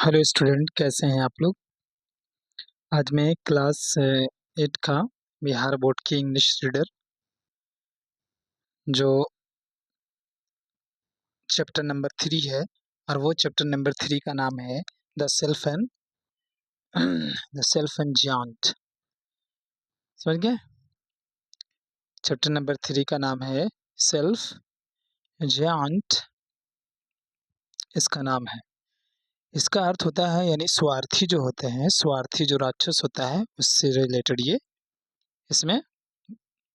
Hello student, कैसे हैं आप लोग। आज मैं क्लास 8 का बिहार बोर्ड की इंग्लिश रीडर जो चैप्टर नंबर 3 है, और वो चैप्टर नंबर 3 का नाम है the self and the self and giant. समझ गए। चैप्टर नंबर 3 का नाम है सेल्फ जियांट, इसका नाम है। इसका अर्थ होता है यानी स्वार्थी जो होते हैं, स्वार्थी जो राक्षस होता है उससे रिलेटेड ये इसमें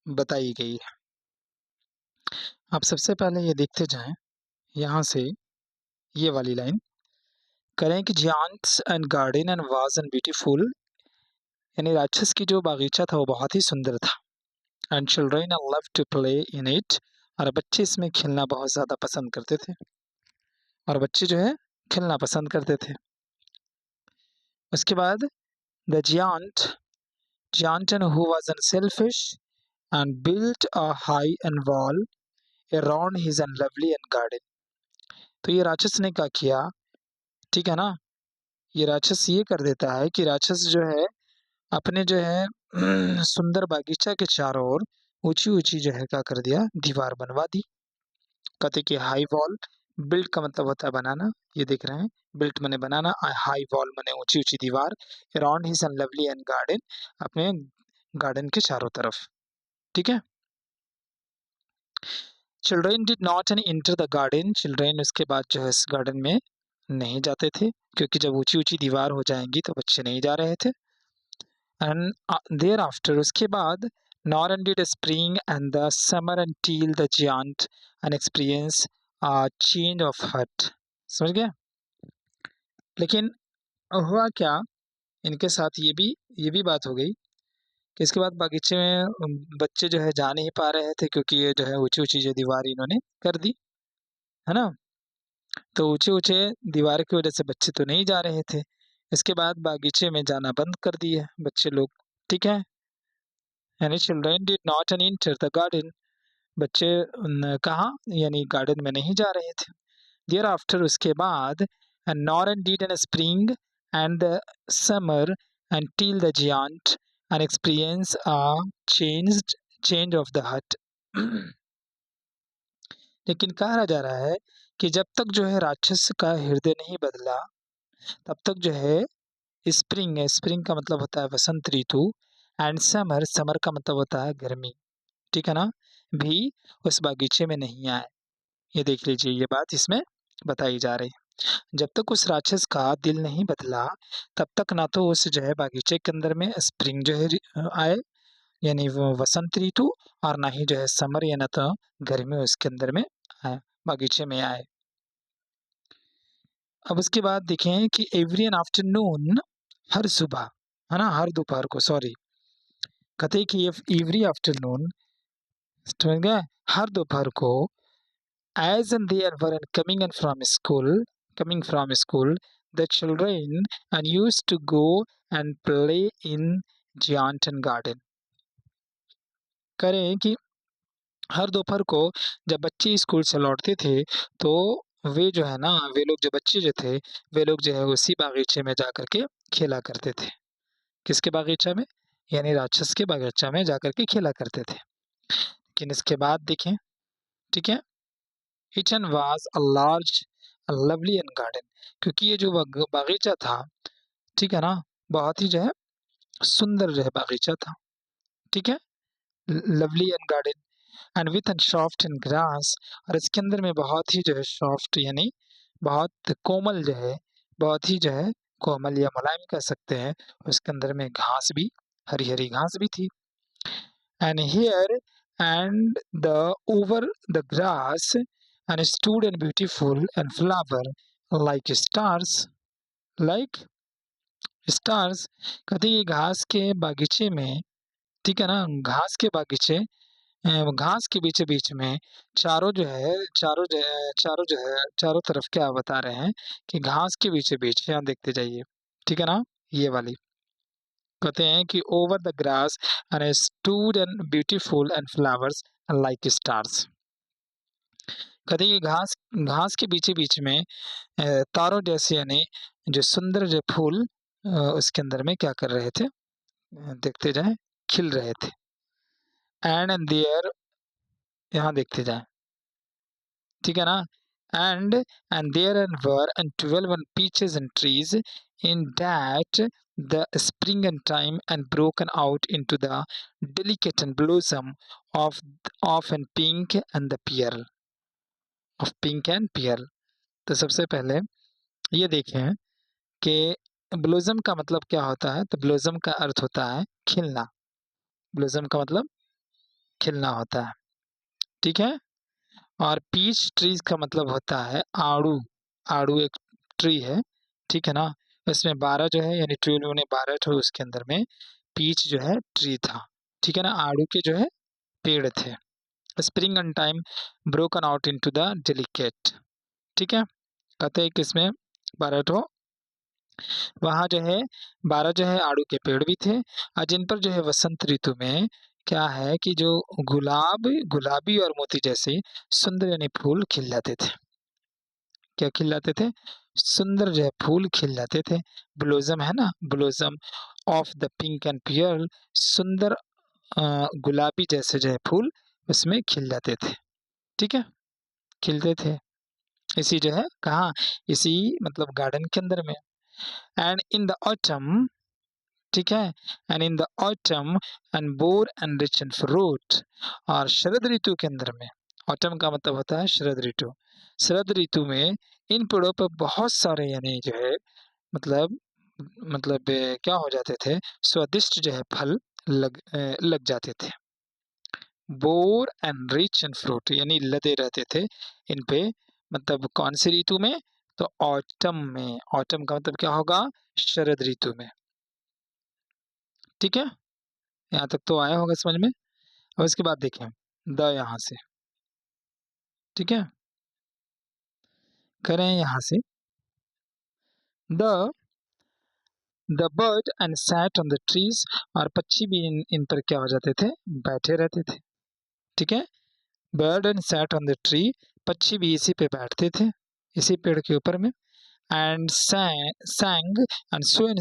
बताई गई है। आप सबसे पहले ये देखते जाएं, यहाँ से ये वाली लाइन करें कि giants and garden and was and beautiful, यानी राक्षस की जो बागीचा था वो बहुत ही सुंदर था। And children love to play in it, और बच्चे इसमें खेलना बहुत ज़्यादा पसंद करते थे, और बच्चे जो है खेलना पसंद करते थे। उसके बाद the giant and who was unselfish and built a high and wall around his and lovely and garden. तो ये राक्षस ने क्या किया, ठीक है ना। ये राक्षस ये कर देता है कि राक्षस जो है अपने जो है सुंदर बागीचा के चारों ओर ऊंची ऊंची जो है क्या कर दिया, दीवार बनवा दी। कहते कि हाई वॉल, बिल्ड का मतलब होता है बनाना, ये देख रहे हैं, बिल्ट मने बनाना, हाई वॉल मने ऊंची ऊंची दीवार, around his and lovely and garden, अपने गार्डन के चारों तरफ। ठीक है। Children did not and enter the garden, children उसके बाद जो है इस गार्डन में नहीं जाते थे, क्योंकि जब ऊंची ऊंची दीवार हो जाएंगी तो बच्चे नहीं जा रहे थे। एंड देयर आफ्टर उसके बाद nor did spring and the summer until the giant and experience a change of heart। समझ गया। लेकिन हुआ क्या, इनके साथ ये भी बात हो गई कि इसके बाद बागीचे में बच्चे जो है जा नहीं पा रहे थे, क्योंकि ये जो है ऊंची ऊंची जो दीवार इन्होंने कर दी है ना। तो ऊंचे ऊंचे दीवार की वजह से बच्चे तो नहीं जा रहे थे। इसके बाद बागीचे में जाना बंद कर दिए बच्चे लोग। ठीक है। यानी children did not and enter the garden, बच्चे कहाँ यानी गार्डन में नहीं जा रहे थे। देयर आफ्टर उसके बाद and nor and did an spring and the summer and till the giant and experience a change of the hut. लेकिन कहा जा रहा है कि जब तक जो है राक्षस का हृदय नहीं बदला, तब तक जो है स्प्रिंग है, स्प्रिंग का मतलब होता है वसंत ऋतु, एंड समर, समर का मतलब होता है गर्मी, ठीक है ना, भी उस बागीचे में नहीं आए। ये देख लीजिए, ये बात इसमें बताई जा रही है। जब तक उस राक्षस का दिल नहीं बदला, तब तक ना तो उस जो है बागीचे के अंदर में स्प्रिंग जो है आए, यानी वो वसंत ऋतु, और ना ही जो है समर या ना तो गर्मी उसके अंदर में आए, बागीचे में आए। अब उसके बाद देखें कि एवरी एन आफ्टरनून, हर सुबह, है ना, हर दोपहर को, सॉरी, कहते हैं कि एवरी आफ्टरनून, समझ गए, हर दोपहर को, as and they were coming from school, the children and used to go and play in Gianton Garden। करें कि हर दोपहर को जब बच्चे स्कूल से लौटते थे, तो वे जो है ना, वे लोग जो बच्चे जो थे, वे लोग जो है उसी बागीचे में जाकर के खेला करते थे। किसके बागीचा में, यानी राक्षस के बागीचा में जाकर के खेला करते थे। लेकिन इसके बाद देखें, ठीक है, Eton was a large and lovely and garden, क्योंकि ये जो बागीचा था, ठीक है ना, बहुत ही जो है सुंदर जो है बागीचा था, ठीक है, lovely and garden, and with and soft and grass, और इसके अंदर में बहुत ही जो है सॉफ्ट यानी बहुत कोमल जो है, बहुत ही जो है कोमल या मुलायम कह सकते हैं, उसके अंदर में घास भी, हरी हरी घास भी थी। And here and the over the grass and stood and beautiful and flower like stars, like stars। कहते ये घास के बागीचे में, ठीक है ना, घास के बागीचे, घास के बीच बीच में चारों जो है, चारों तरफ क्या बता रहे हैं कि घास के बीच बीच, यहाँ देखते जाइए, ठीक है ना, ये वाली कहते हैं कि over the grass and stood and beautiful and flowers like stars. कहते हैं कि घास घास के बीचे-बीच में तारों जैसे यानी जो सुंदर जो फूल उसके अंदर में क्या कर रहे थे? देखते जाएँ, खिल रहे थे। एंड देयर यहाँ देखते जाएँ, ठीक है ना? And and there and were and 12 and peaches and trees in that the spring and time and broken out into the delicate and blossom of and pink and the pearl of pink and pearl। तो सबसे पहले ये देखें कि blossom का मतलब क्या होता है? तो ब्लॉसम का अर्थ होता है खिलना। ब्लॉसम का मतलब खिलना होता है, ठीक है? और पीच ट्रीज़ का मतलब होता है आड़ू। आड़ू एक ट्री है, ठीक है ना? इसमें 12 जो है यानी 12 ने 12 ठो उसके अंदर में पीच जो है ट्री था, ठीक है ना? आड़ू के जो है पेड़ थे। Spring and time broken out into the delicate, ठीक है? कहते हैं कि इसमें 12 ठो वहाँ जो है 12 जो है आड़ू के पेड़ भी थे और जिन पर जो है वसंत ऋतु में क्या है कि जो गुलाबी और मोती जैसे सुंदर यानी फूल खिल जाते थे। क्या खिल जाते थे? सुंदर जो है फूल खिल जाते थे। ब्लॉसम है ना, blossom of the pink and pear सुंदर गुलाबी जैसे जो है फूल उसमें खिल जाते थे। ठीक है? खिलते थे। इसी जो है कहाँ? इसी मतलब गार्डन के अंदर में। एंड इन द ऑटम, ठीक है? And in the autumn and bore and rich and fruit और शरद ऋतु के अंदर में ऑटम का मतलब होता है शरद ऋतु। शरद ऋतु में इन पेड़ों पर बहुत सारे यानी जो है मतलब क्या हो जाते थे स्वादिष्ट जो है फल लग जाते थे। Bore and rich and fruit यानी लदे रहते थे इन पे मतलब कौन सी ऋतु में? तो ऑटम में। ऑटम का मतलब क्या होगा? शरद ऋतु में। ठीक है? यहाँ तक तो आया होगा समझ में। अब इसके बाद देखें द यहाँ से, ठीक है? करें यहाँ से the the bird and sat on the trees और पक्षी भी इन पर क्या हो जाते थे? बैठे रहते थे। ठीक है? Bird and sat on the tree पक्षी भी इसी पे बैठते थे, इसी पेड़ के ऊपर में। And sang and so and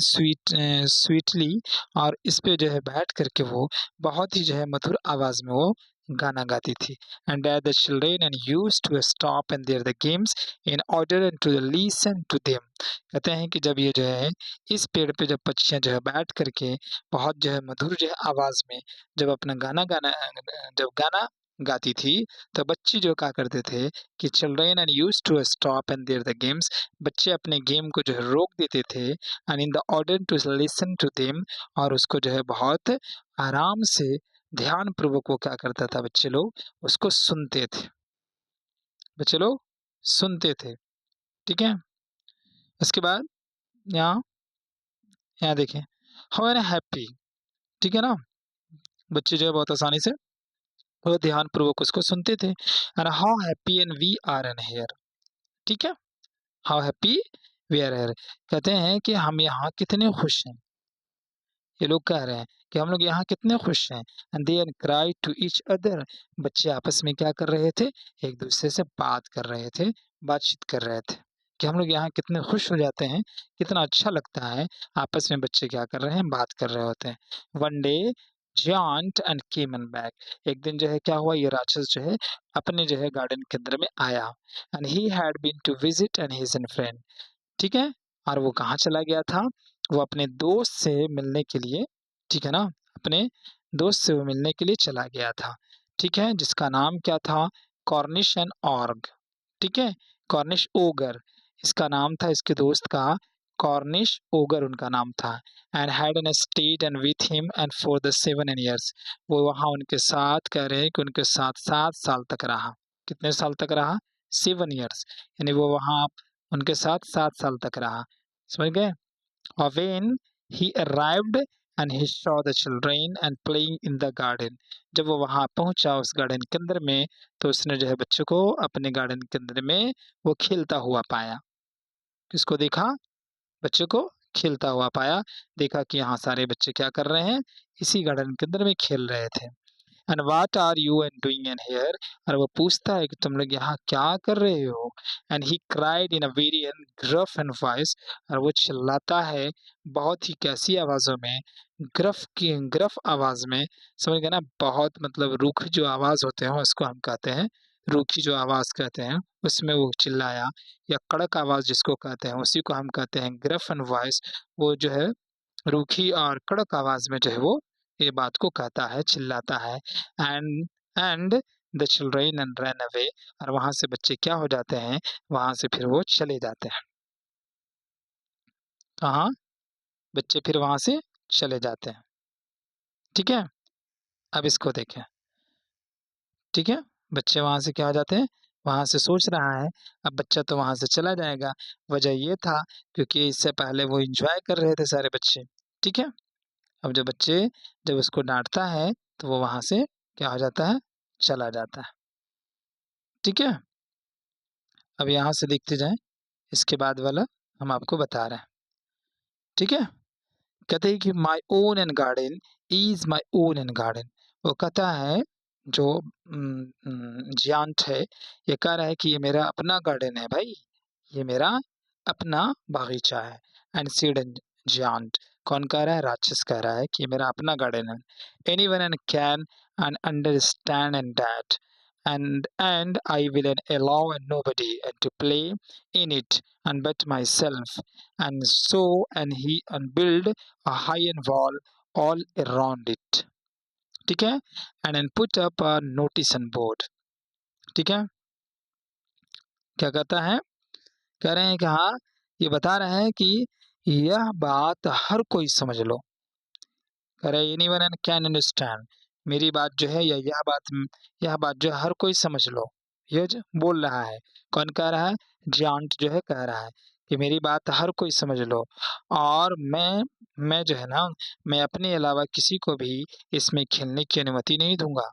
sweetly और इस पे जो है बैठ करके वो बहुत ही जो है मधुर आवाज में वो गाना गाती थी। And the children and use to stop and there the games in order and to listen to them. कहते हैं कि जब ये जो है इस पेड़ पे जब पक्षियां जो है बैठ करके बहुत जो है मधुर जो है आवाज में जब अपना जब गाना गाती थी तो बच्चे जो क्या करते थे कि children and use to stop and there the गेम्स बच्चे अपने गेम को जो है रोक देते थे and in the order to listen to them और उसको जो है बहुत आराम से ध्यान पूर्वक वो क्या करता था बच्चे लोग उसको सुनते थे। बच्चे लोग सुनते थे। ठीक है? उसके बाद यहाँ यहाँ देखें हाउ एन हैप्पी, ठीक है ना? बच्चे जो है बहुत आसानी से वो ध्यान पूर्वक उसको सुनते थे and how happy and we are an here. ठीक है? How happy we are here कहते हैं कि हम यहाँ कितने खुश हैं। ये लोग कह रहे हैं कि हम लोग यहाँ कितने खुश हैं। And they cry to each other बच्चे आपस में क्या कर रहे थे? एक दूसरे से बात कर रहे थे, बातचीत कर रहे थे कि हम लोग यहाँ कितने खुश हो जाते हैं, कितना अच्छा लगता है। आपस में बच्चे क्या कर रहे हैं? बात कर रहे होते हैं। One day joint and came and back एक दिन जो है क्या हुआ? ये राक्षस जो है अपने जो है गार्डन के अंदर में आया and he had been to visit and his friend. ठीक है? और वो कहाँ चला गया था? वो अपने दोस्त से मिलने के लिए, ठीक है ना? अपने दोस्त से वो मिलने के लिए चला गया था। ठीक है? जिसका नाम क्या था? Cornish and org. ठीक है? कॉर्निश ओगर इसका नाम था इसके दोस्त का कॉर्निश ओगर उनका नाम था। And had an stayed and with him and for the 7 years वो वहाँ उनके साथ कह रहे हैं कि उनके साथ 7 साल तक रहा। कितने साल तक रहा? 7 ईयर्स यानी वो वहाँ उनके साथ 7 साल तक रहा। समझ गए? और when he arrived and he saw the children and playing in the garden जब वो वहाँ पहुँचा उस गार्डन के अंदर में तो उसने जो है बच्चों को अपने गार्डन के अंदर में वो खेलता हुआ पाया। किसको देखा? बच्चों को खेलता हुआ पाया। देखा कि यहाँ सारे बच्चे क्या कर रहे हैं? इसी गार्डन के अंदर में खेल रहे थे। And what are you and doing in here, और वो पूछता है कि तुम लोग यहाँ क्या कर रहे हो। And he cried in a very gruff and voice, और वो चिल्लाता है बहुत ही कैसी आवाज़ों में, ग्रफ आवाज़ में, समझ गए ना, बहुत मतलब रूखी जो आवाज़ होते हैं उसको हम कहते हैं रूखी जो आवाज़ कहते हैं, उसमें वो चिल्लाया, या कड़क आवाज़ जिसको कहते हैं उसी को हम कहते हैं ग्रफ एंड वॉइस। वो जो है रूखी और कड़क आवाज़ में जो है वो ये बात को कहता है, चिल्लाता है। And the children and run away, और वहाँ से बच्चे क्या हो जाते हैं, वहाँ से फिर वो चले जाते हैं। कहाँ? बच्चे फिर वहाँ से चले जाते हैं। ठीक है? अब इसको देखें। ठीक है? बच्चे वहाँ से क्या हो जाते हैं, वहाँ से सोच रहा है, अब बच्चा तो वहाँ से चला जाएगा। वजह ये था क्योंकि इससे पहले वो एन्जॉय कर रहे थे सारे बच्चे। ठीक है? अब जो बच्चे जब उसको डाँटता है, तो वो वहाँ से क्या हो जाता है, चला जाता है। ठीक है? अब यहाँ से देखते जाएँ, इसके बाद वाला हम आपको बता रहे हैं। ठीक है? कहते हैं कि my own and garden is my own and garden. वो कहता है जो जियांट है, ये कह रहा है कि ये मेरा अपना गार्डन है भाई, ये मेरा अपना बागीचा है। एंड सीडन जियांट, कौन कह रहा है, राक्षस कह रहा है कि ये मेरा अपना गार्डन है। Anyone and can and understand and that, and I will allow nobody and to play in it and but myself, and so and he and build a high wall all around it। ठीक है? and then put up a notice board। ठीक है? क्या कहता है, कह रहे हैं कि हाँ, ये बता रहे हैं कि यह बात हर कोई समझ लो। कह रहे एनीवन एंड कैन अंडरस्टैंड, मेरी बात जो है या यह बात जो है हर कोई समझ लो। ये जो बोल रहा है, कौन कह रहा है, जांट जो है कह रहा है कि मेरी बात हर कोई समझ लो, और मैं जो है ना, मैं अपने अलावा किसी को भी इसमें खेलने की अनुमति नहीं दूंगा।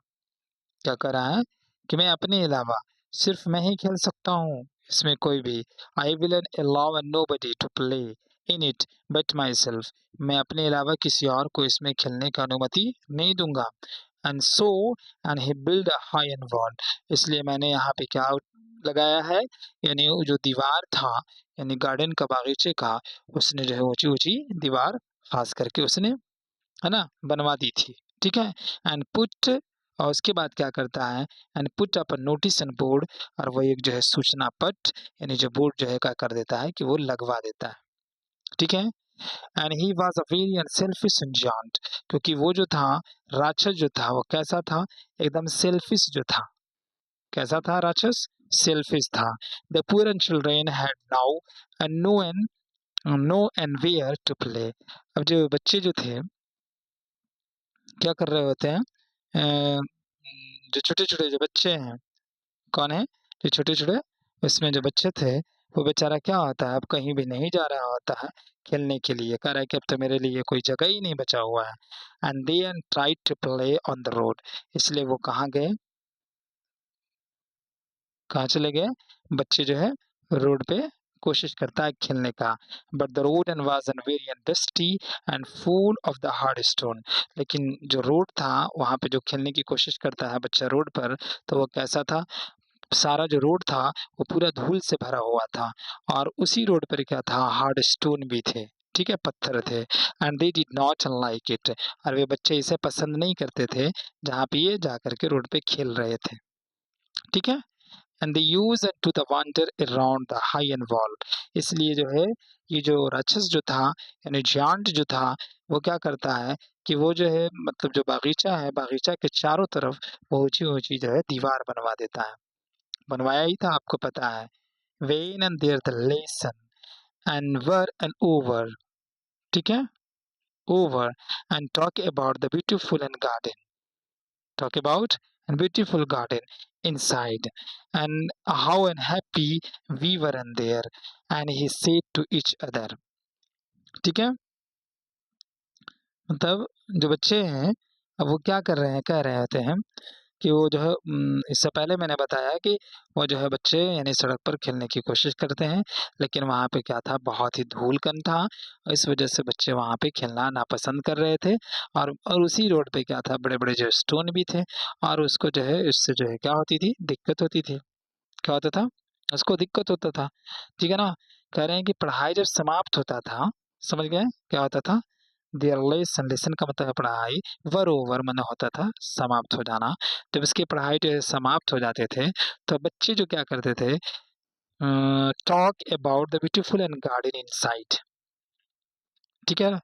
क्या कह रहा है कि मैं अपने अलावा सिर्फ मैं ही खेल सकता हूँ इसमें, कोई भी। I will allow nobody to play in it but myself, मैं अपने अलावा किसी और को इसमें खेलने की अनुमति नहीं दूंगा। And so and he build a high and wall, इसलिए मैंने यहाँ पे क्या लगाया है, यानी वो जो दीवार था, यानी गार्डन का बागीचे का, उसने जो है ऊंची ऊंची दीवार खास करके उसने, है ना, बनवा दी थी। ठीक है? एंड पुट, और उसके बाद क्या करता है, and put up notice and board, और वो एक जो है सूचना पट, यानी जो बोर्ड जो है क्या कर देता है कि वो लगवा देता है। ठीक है? And he was a very unselfish giant, क्योंकि वो जो था, राक्षस जो था, वो कैसा था, एकदम सेल्फिश जो था। कैसा था राक्षस, सेल्फिश था। The poor and children had now and no and where to play, अब जो बच्चे जो थे क्या कर रहे होते हैं, जो छोटे-छोटे जो बच्चे हैं, कौन है? जो छोटे-छोटे उसमें जो बच्चे थे, वो बेचारा क्या होता है, अब कहीं भी नहीं जा रहा होता है खेलने के लिए, कह रहा है कि अब तो मेरे लिए कोई जगह ही नहीं बचा हुआ है। And they and tried to play on the road, इसलिए वो कहाँ गए, कहाँ चले गए? बच्चे जो है रोड पे कोशिश करता है खेलने का। But the road and was an very and dusty and full of the hard stone, लेकिन जो रोड था वहाँ पे जो खेलने की कोशिश करता है बच्चा रोड पर, तो वो कैसा था, सारा जो रोड था वो पूरा धूल से भरा हुआ था, और उसी रोड पर क्या था, हार्ड स्टोन भी थे। ठीक है, पत्थर थे। And they did not like it, और वे बच्चे इसे पसंद नहीं करते थे जहाँ पे ये जा करके रोड पे खेल रहे थे। ठीक है? And they used to the wander around the high and wall, इसलिए जो है ये जो राक्षस जो था, यानी जायंट जो था, वो क्या करता है कि वो जो है मतलब जो बागीचा है, बागीचा के चारों तरफ वो ऊंची-ऊंची जो है दीवार बनवा देता है। बनवाया ही था, आपको पता है। When and there the lesson and were and over, ठीक है, over and talk about the beautiful and garden, talk about and beautiful garden inside, and how unhappy we were in there, and he said to each other। ठीक है, मतलब जो बच्चे हैं अब वो क्या कर रहे हैं, कह रहे होते हैं कि वो जो है इससे पहले मैंने बताया कि वो जो है बच्चे यानी सड़क पर खेलने की कोशिश करते हैं, लेकिन वहाँ पे क्या था, बहुत ही धूलकण था। इस वजह से बच्चे वहाँ पे खेलना नापसंद कर रहे थे और उसी रोड पे क्या था, बड़े-बड़े जो स्टोन भी थे और उसको जो है इससे जो है क्या होती थी, दिक्कत होती थी। क्या होता था? उसको दिक्कत होता था, ठीक है ना? कह रहे हैं कि पढ़ाई जब समाप्त होता था, समझ गए? क्या होता था? देयर लेसन, लेसन का मतलब है पढ़ाई, वर ओवर माने होता था समाप्त हो जाना। जब इसकी पढ़ाई जो है समाप्त हो जाते थे, तो बच्चे जो क्या करते थे, talk about the beautiful and garden inside, ठीक है?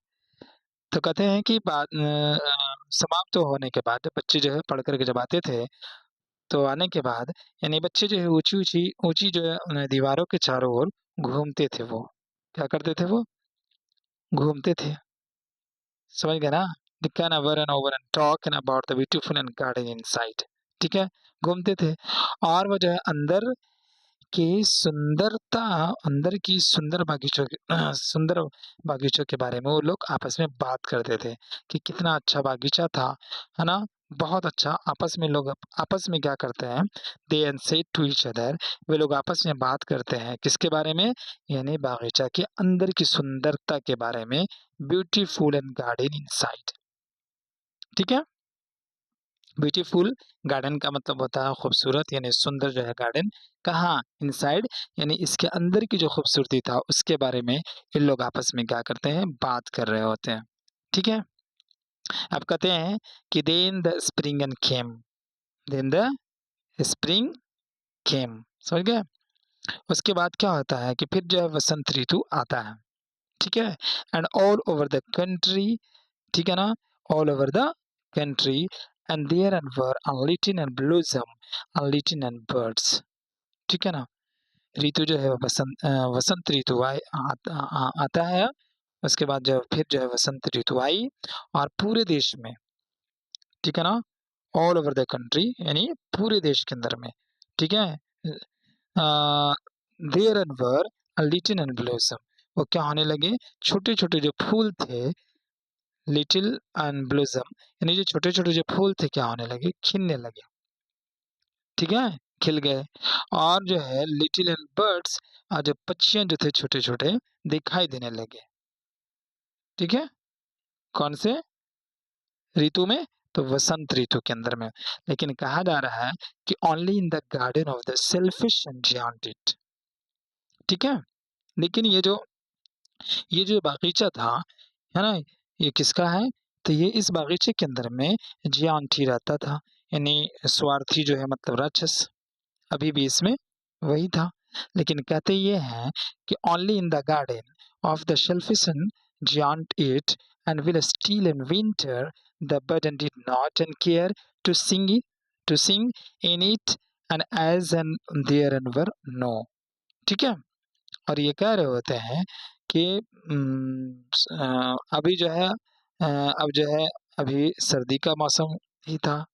तो कहते हैं कि समाप्त होने के बाद बच्चे जो है पढ़ कर के जब आते थे, तो आने के बाद यानी बच्चे जो है ऊँची जो है दीवारों के चारों ओर घूमते थे वो। क्या करते थे वो? घूमते थे। समझ गए ना? They can over and over and talk and about the beautiful and garden inside. ठीक है? घूमते थे और वो जो है की सुंदरता अंदर की सुंदर बागीचों के बारे में वो लोग आपस में बात करते थे कि कितना अच्छा बागीचा था, है ना? बहुत अच्छा आपस में लोग आपस में क्या करते हैं, दे एंड से टू ईच अदर, वे लोग आपस में बात करते हैं किसके बारे में? यानी बागीचा के अंदर की सुंदरता के बारे में, ब्यूटीफुल एंड गार्डन इनसाइड, ठीक है? ब्यूटीफुल गार्डन का मतलब होता है खूबसूरत यानी सुंदर जो है गार्डन, कहाँ? इनसाइड यानी इसके अंदर की जो खूबसूरती था उसके बारे में इन लोग आपस में क्या करते हैं? बात कर रहे होते हैं, ठीक है? अब कहते हैं कि then the spring and came, then the spring came, समझ गए? उसके बाद क्या होता है कि फिर जो है वसंत ऋतु आता है, ठीक है? And all over the country, ठीक है ना? All over the country and there and were अनलिटन एंड ब्लूसम अनलिटन एंड बर्ड्स, ठीक है ना? ऋतु जो है वसंत ऋतु आता है। उसके बाद जो फिर जो है वसंत ऋतु आई और पूरे देश में, ठीक है ना? ऑल ओवर द कंट्री यानी पूरे देश के अंदर में, ठीक है? There and were little and blossom, वो क्या होने लगे, छोटे-छोटे जो फूल थे, लिटिल एंड ब्लॉसम यानी जो छोटे-छोटे जो फूल थे क्या होने लगे, खिलने लगे, ठीक है? खिल गए और जो है लिटिल एंड बर्ड्स जो पक्षियाँ जो थे छोटे-छोटे दिखाई देने लगे, ठीक है? कौन से ऋतु में? तो वसंत ऋतु के अंदर में। लेकिन कहा जा रहा है कि only in the garden of the selfish and giant, ठीक है? लेकिन ये जो बागीचा था, है ना? ये किसका है? तो ये इस बागीचे के अंदर में जियांटी रहता था, यानी स्वार्थी जो है मतलब राक्षस, अभी भी इसमें वही था। लेकिन कहते ये हैं कि only in the garden of the selfish and giant it and will still in winter the birds did not and care to sing in it and as and there and were no, ठीक है? और ये कह रहे होते हैं कि अभी जो है अब जो है अभी सर्दी का मौसम ही था,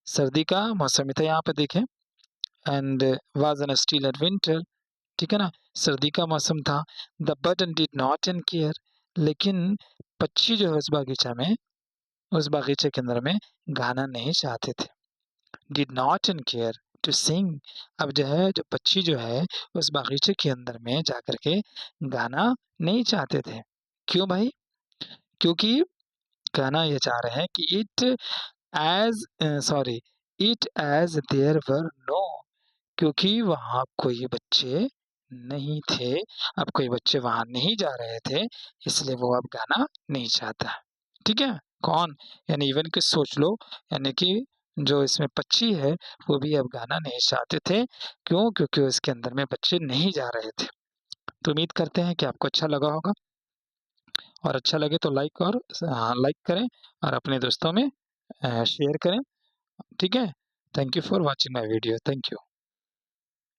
सर्दी का मौसम ही था यहाँ पे देखें, and was an still at winter, ठीक है ना? सर्दी का मौसम था। The button did not and care, लेकिन पक्षी जो है उस बागीचे के अंदर में गाना नहीं चाहते थे। Did not and care to sing, अब जो है जो पक्षी जो है उस बागीचे के अंदर में जाकर के गाना नहीं चाहते थे। क्यों भाई? क्योंकि कहना ये चाह रहे हैं कि it as there were no, क्योंकि वहाँ कोई बच्चे नहीं थे, अब कोई बच्चे वहाँ नहीं जा रहे थे, इसलिए वो अब गाना नहीं चाहता। ठीक है? कौन? यानी इवन कि सोच लो, यानी कि जो इसमें पक्षी है, वो भी अब गाना नहीं चाहते थे। क्यों? क्योंकि उसके अंदर में बच्चे नहीं जा रहे थे। तो उम्मीद करते हैं कि आपको अच्छा लगा होगा और अच्छा लगे तो लाइक करें और अपने दोस्तों में शेयर करें। ठीक है? Thank you for watching my video. Thank you.